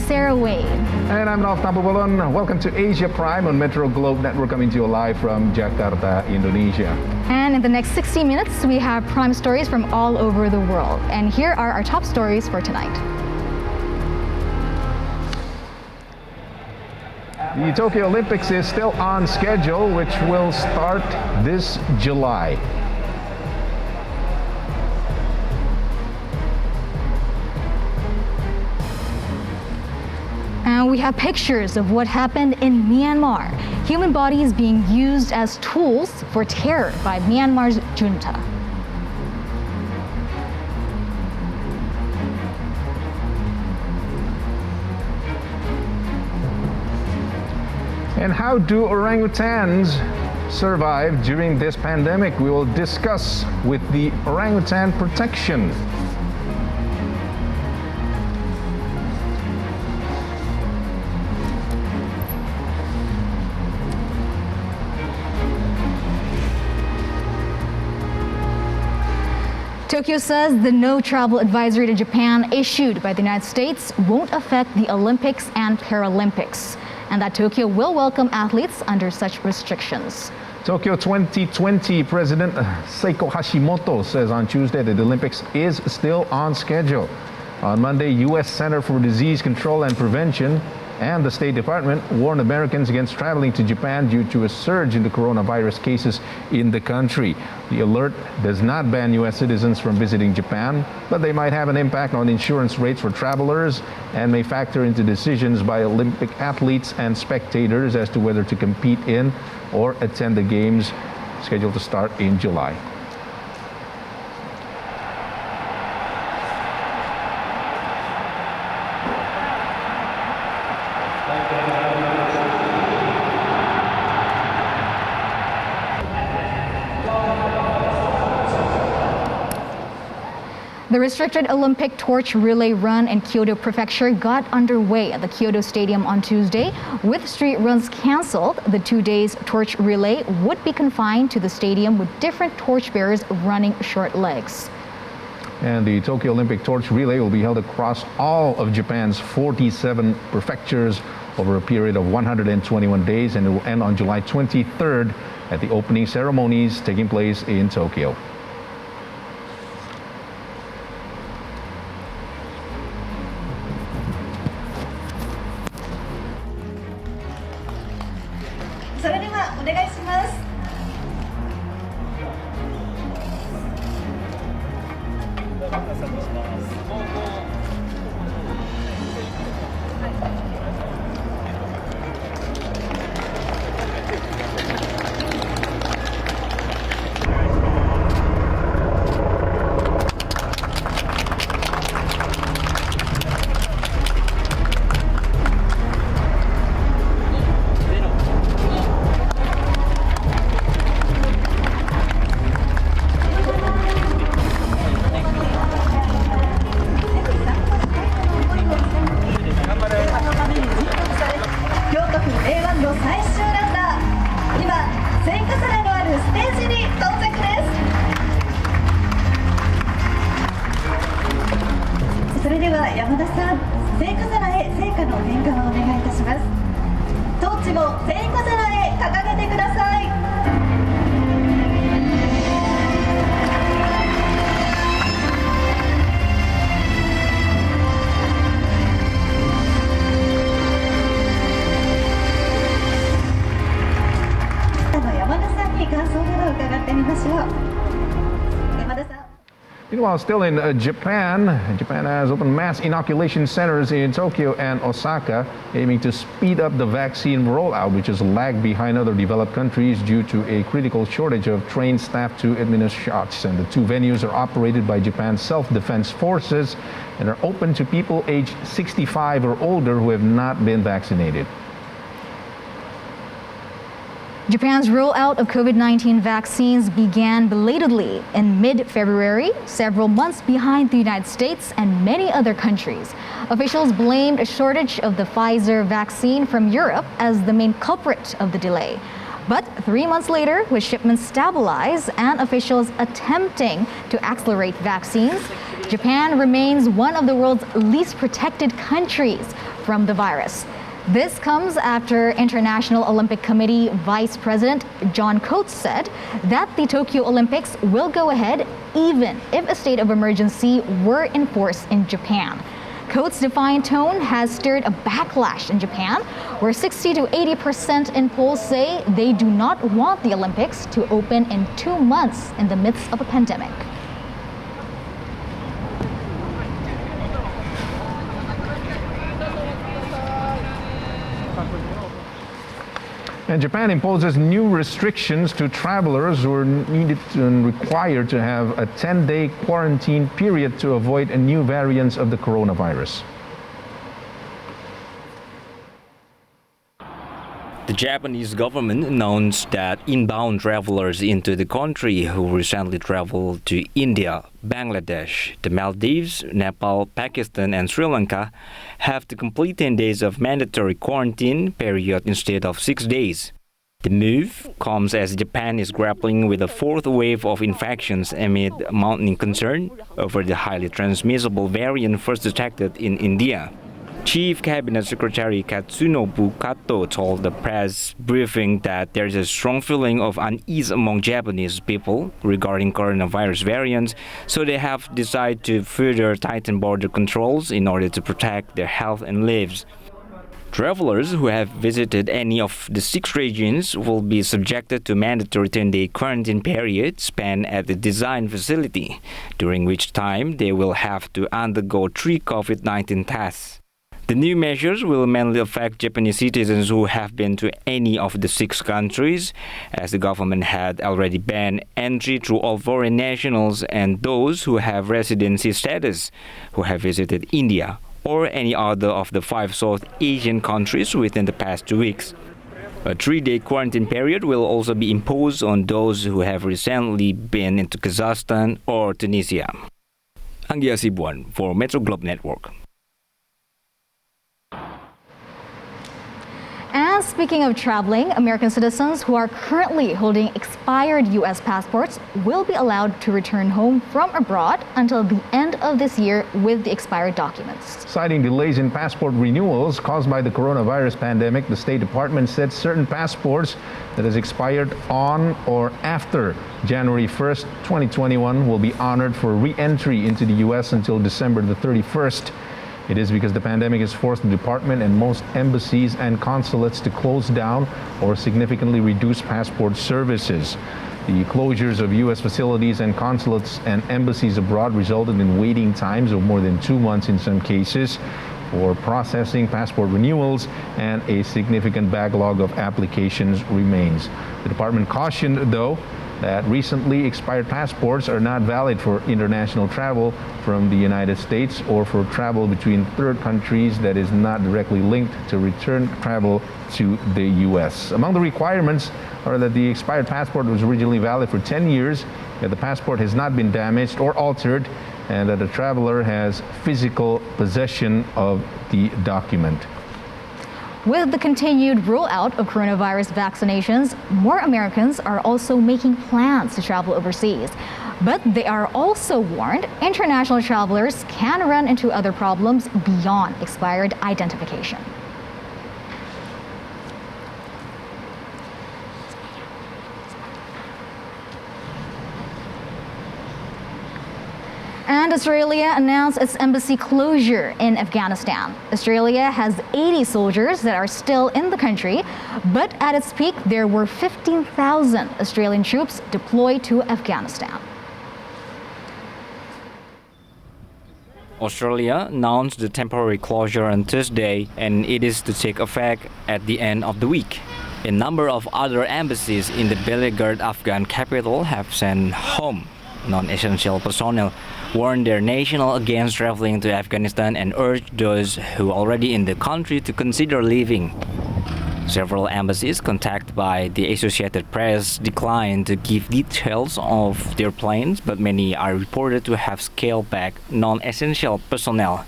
Sarah Wade. And I'm Ralph Tampabolon. Welcome to Asia Prime on Metro Globe Network, coming to you live from Jakarta, Indonesia. And in the next 60 minutes, we have prime stories from all over the world. And here are our top stories for tonight. The Tokyo Olympics is still on schedule, which will start this July. And we have pictures of what happened in Myanmar. Human bodies being used as tools for terror by Myanmar's junta. And how do orangutans survive during this pandemic? We will discuss with the Orangutan Protection. Tokyo says the no travel advisory to Japan issued by the United States won't affect the Olympics and Paralympics, and that Tokyo will welcome athletes under such restrictions. Tokyo 2020 President Seiko Hashimoto says on Tuesday that the Olympics is still on schedule. On Monday, U.S. Center for Disease Control and Prevention and the State Department warned Americans against traveling to Japan due to a surge in the coronavirus cases in the country. The alert does not ban U.S. citizens from visiting Japan, but they might have an impact on insurance rates for travelers and may factor into decisions by Olympic athletes and spectators as to whether to compete in or attend the games scheduled to start in July. The restricted Olympic torch relay run in Kyoto Prefecture got underway at the Kyoto Stadium on Tuesday. With street runs canceled, the 2 days torch relay would be confined to the stadium with different torchbearers running short legs. And the Tokyo Olympic torch relay will be held across all of Japan's 47 prefectures over a period of 121 days, and it will end on July 23rd at the opening ceremonies taking place in Tokyo. Meanwhile, still in Japan has opened mass inoculation centers in Tokyo and Osaka, aiming to speed up the vaccine rollout, which has lagged behind other developed countries due to a critical shortage of trained staff to administer shots. And the two venues are operated by Japan's self-defense forces and are open to people aged 65 or older who have not been vaccinated. Japan's rollout of COVID-19 vaccines began belatedly in mid-February, several months behind the United States and many other countries. Officials blamed a shortage of the Pfizer vaccine from Europe as the main culprit of the delay. But 3 months later, with shipments stabilized and officials attempting to accelerate vaccines, Japan remains one of the world's least protected countries from the virus. This comes after International Olympic Committee Vice President John Coates said that the Tokyo Olympics will go ahead even if a state of emergency were enforced in Japan. Coates' defiant tone has stirred a backlash in Japan, where 60 to 80% in polls say they do not want the Olympics to open in 2 months in the midst of a pandemic. And Japan imposes new restrictions to travelers who are needed and required to have a 10-day quarantine period to avoid new variants of the coronavirus. The Japanese government announced that inbound travelers into the country who recently traveled to India, Bangladesh, the Maldives, Nepal, Pakistan, and Sri Lanka have to complete 10 days of mandatory quarantine period instead of 6 days. The move comes as Japan is grappling with a fourth wave of infections amid mounting concern over the highly transmissible variant first detected in India. Chief Cabinet Secretary Katsunobu Kato told the press briefing that there is a strong feeling of unease among Japanese people regarding coronavirus variants, so they have decided to further tighten border controls in order to protect their health and lives. Travelers who have visited any of the 6 regions will be subjected to mandatory 10-day quarantine period spent at the design facility, during which time they will have to undergo 3 COVID-19 tests. The new measures will mainly affect Japanese citizens who have been to any of the 6 countries, as the government had already banned entry to all foreign nationals and those who have residency status who have visited India or any other of the 5 South Asian countries within the past 2 weeks. A 3-day quarantine period will also be imposed on those who have recently been into Kazakhstan or Tunisia. Anggia Sibuan for Metro Globe Network. And speaking of traveling, American citizens who are currently holding expired U.S. passports will be allowed to return home from abroad until the end of this year with the expired documents. Citing delays in passport renewals caused by the coronavirus pandemic, the State Department said certain passports that has expired on or after January 1st, 2021 will be honored for re-entry into the U.S. until December the 31st. It is because the pandemic has forced the department and most embassies and consulates to close down or significantly reduce passport services. The closures of U.S. facilities and consulates and embassies abroad resulted in waiting times of more than 2 months in some cases for processing passport renewals, and a significant backlog of applications remains. The department cautioned, though, that recently expired passports are not valid for international travel from the United States or for travel between third countries that is not directly linked to return travel to the U.S. Among the requirements are that the expired passport was originally valid for 10 years, that the passport has not been damaged or altered, and that the traveler has physical possession of the document. With the continued rollout of coronavirus vaccinations, more Americans are also making plans to travel overseas. But they are also warned international travelers can run into other problems beyond expired identification. And Australia announced its embassy closure in Afghanistan. Australia has 80 soldiers that are still in the country, but at its peak, there were 15,000 Australian troops deployed to Afghanistan. Australia announced the temporary closure on Thursday, and it is to take effect at the end of the week. A number of other embassies in the beleaguered Afghan capital have sent home non-essential personnel, warned their national against traveling to Afghanistan, and urged those who are already in the country to consider leaving. Several embassies contacted by the Associated Press declined to give details of their plans, but many are reported to have scaled back non-essential personnel.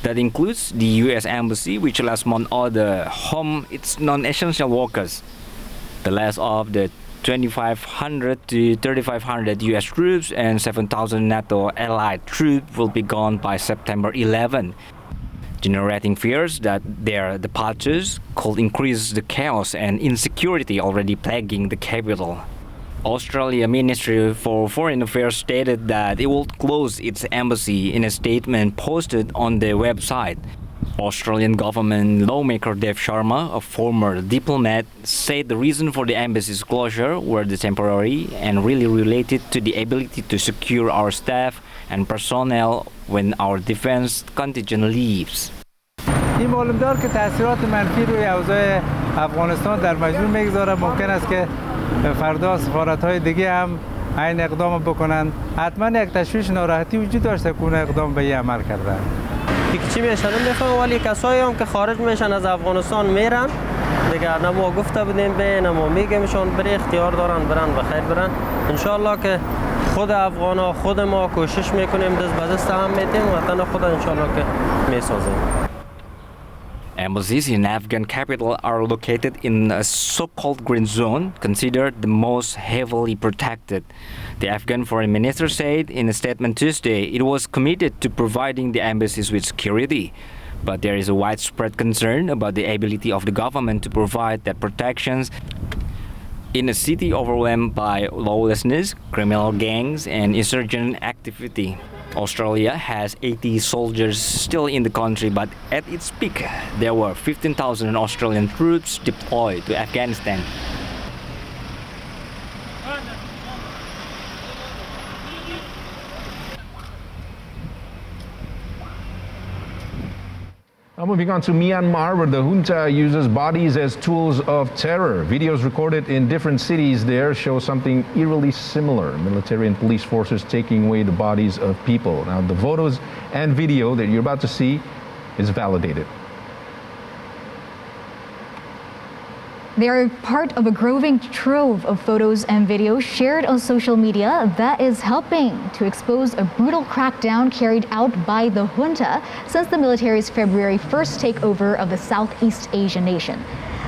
That includes the U.S. Embassy, which last month ordered home its non-essential workers. The last of the 2,500 to 3,500 U.S. troops and 7,000 NATO allied troops will be gone by September 11. generating fears that their departures could increase the chaos and insecurity already plaguing the capital. Australia Ministry for Foreign Affairs stated that it will close its embassy in a statement posted on their website. Australian government lawmaker Dev Sharma, a former diplomat, said the reason for the embassy's closure were the temporary and really related to the ability to secure our staff and personnel when our defense contingent leaves. این معلوم دار که تاثیرات منفی روی اوضاع افغانستان در مجموع میگذاره. ممکن است که فردا سفارت‌های دیگه هم این اقدام بکنن. حتما یک تشویش ناراحتی وجود داشته که اون اقدام به این عمل کردن. چی میشن نمیفهمم، ولی کسایی هم که خارج میشن از افغانستان میرن دیگه، نه ما گفته بودیم به، نه ما میگیمشون بری، اختیار دارن برن بخیر برن. انشالله که خود افغانا خود ما کوشش میکنیم دست به دست هم میدیم و وطن خود انشالله که میسازیم. Embassies in Afghan capital are located in a so-called green zone, considered the most heavily protected. The Afghan foreign minister said in a statement Tuesday it was committed to providing the embassies with security. But there is a widespread concern about the ability of the government to provide that protections in a city overwhelmed by lawlessness, criminal gangs, and insurgent activity. Australia has 80 soldiers still in the country, but at its peak, there were 15,000 Australian troops deployed to Afghanistan. Now moving on to Myanmar, where the junta uses bodies as tools of terror. Videos recorded in different cities there show something eerily similar. Military and police forces taking away the bodies of people. Now the photos and video that you're about to see is validated. They are part of a growing trove of photos and videos shared on social media that is helping to expose a brutal crackdown carried out by the junta since the military's February 1st takeover of the Southeast Asian nation.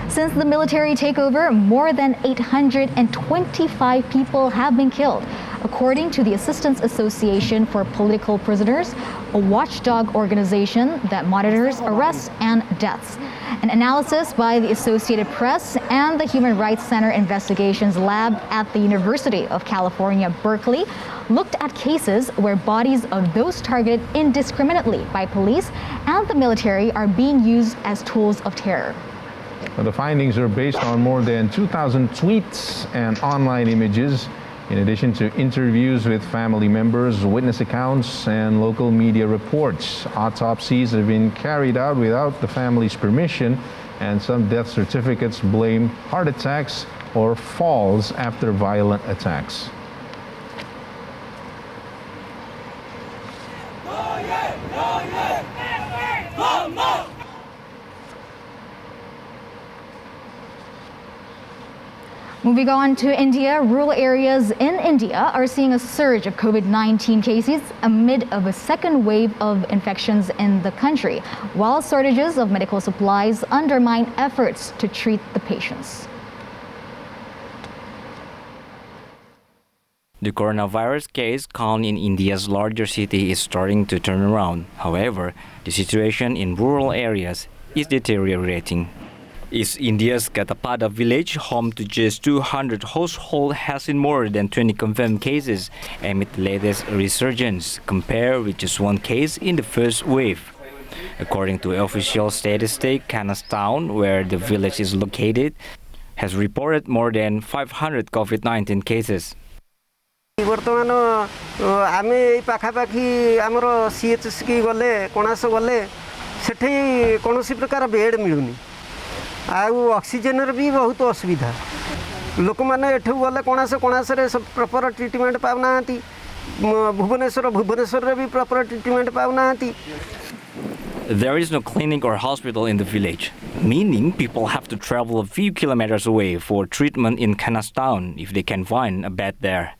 Since the military takeover, more than 825 people have been killed, according to the Assistance Association for Political Prisoners, a watchdog organization that monitors arrests and deaths. An analysis by the Associated Press and the Human Rights Center Investigations Lab at the University of California, Berkeley, looked at cases where bodies of those targeted indiscriminately by police and the military are being used as tools of terror. Well, the findings are based on more than 2,000 tweets and online images, in addition to interviews with family members, witness accounts, and local media reports. Autopsies have been carried out without the family's permission, and some death certificates blame heart attacks or falls after violent attacks. Moving on to India, rural areas in India are seeing a surge of COVID-19 cases amid of a second wave of infections in the country, while shortages of medical supplies undermine efforts to treat the patients. The coronavirus case count in India's larger city is starting to turn around. However, the situation in rural areas is deteriorating. East India's Katapada village, home to just 200 households, has seen more than 20 confirmed cases amid the latest resurgence, compared with just one case in the first wave. According to official statistics, Afghanistan, where the village is located, has reported more than 500 COVID-19 cases. ବର୍ତ୍ତମାନ ଆମେ ଏଇ ପାଖାପାଖି ଆମର CHC ଗଲେ କଣାସ ଗଲେ ସେଠି କୌଣସି ପ୍ରକାର ବେଡ୍ ମିଳୁନି ଆଉ ଅକ୍ସିଜେନର ବି ବହୁତ ଅସୁବିଧା ଲୋକମାନେ ଏଠୁ ଗଲେ କଣାସରେ ପ୍ରପର ଟ୍ରିଟମେଣ୍ଟ ପାଉନାହାନ୍ତି ଭୁବନେଶ୍ୱରରେ ବି ପ୍ରପର ଟ୍ରିଟମେଣ୍ଟ ପାଉନାହାନ୍ତି. There is no clinic or hospital in the village, meaning people have to travel a few kilometers away for treatment in Afghanistan if they can find a bed there.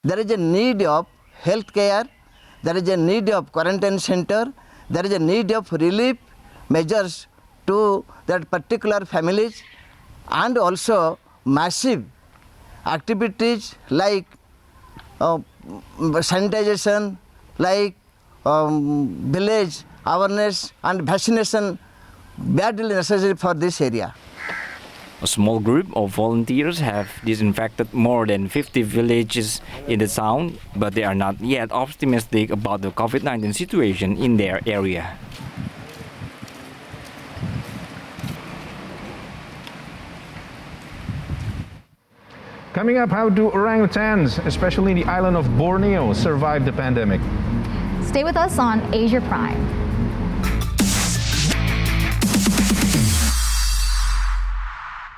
There is a need of health care, there is a need of quarantine center, there is a need of relief measures to that particular families, and also massive activities like sanitization, like village awareness and vaccination badly necessary for this area. A small group of volunteers have disinfected more than 50 villages in the town, but they are not yet optimistic about the COVID-19 situation in their area. Coming up, how do orangutans, especially in the island of Borneo, survive the pandemic? Stay with us on Asia Prime.